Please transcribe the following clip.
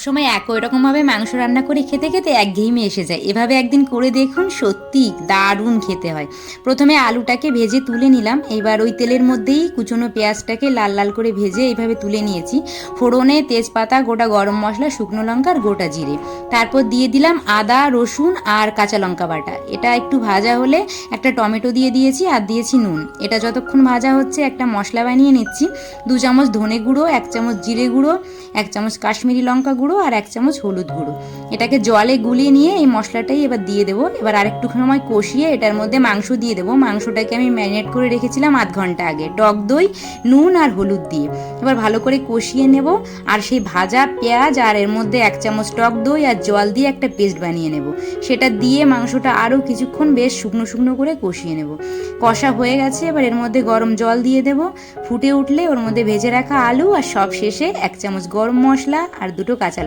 সবসময় একই রকমভাবে মাংস রান্না করে খেতে খেতে একঘেয়েমি এসে যায়। এভাবে একদিন করে দেখুন, সত্যি দারুণ খেতে হয়। প্রথমে আলুটাকে ভেজে তুলে নিলাম। এবার ওই তেলের মধ্যেই কুচনো পেঁয়াজটাকে লাল লাল করে ভেজে এইভাবে তুলে নিয়েছি। ফোড়নে তেজপাতা, গোটা গরম মশলা, শুকনো লঙ্কা আর গোটা জিরে। তারপর দিয়ে দিলাম আদা, রসুন আর কাঁচা লঙ্কা বাটা। এটা একটু ভাজা হলে একটা টমেটো দিয়ে দিয়েছি আর দিয়েছি নুন। এটা যতক্ষণ ভাজা হচ্ছে একটা মশলা বানিয়ে নিচ্ছি। 2 চামচ ধনে গুঁড়ো, 1 চামচ জিরে গুঁড়ো, 1 চামচ কাশ্মীরি লঙ্কা গুঁড়ো আর 1 চামচ হলুদ গুঁড়ো। এটাকে জলে গুলিয়ে নিয়ে এই মশলাটাই এবার দিয়ে দেবো। এবার আরেকটু সময় কষিয়ে এটার মধ্যে মাংস দিয়ে দেবো। মাংসটাকে আমি ম্যারিনেট করে রেখেছিলাম আধ ঘন্টা আগে, টক দই, নুন আর হলুদ দিয়ে। এবার ভালো করে কষিয়ে নেব। আর সেই ভাজা পেঁয়াজ আর এর মধ্যে 1 চামচ টক দই আর জল দিয়ে একটা পেস্ট বানিয়ে নেব। সেটা দিয়ে মাংসটা আরও কিছুক্ষণ বেশ শুকনো শুকনো করে কষিয়ে নেব। কষা হয়ে গেছে, এবার এর মধ্যে গরম জল দিয়ে দেব। ফুটে উঠলে ওর মধ্যে ভেজে রাখা আলু আর সব শেষে 1 চামচ গরম মশলা আর 2টো কাঁচা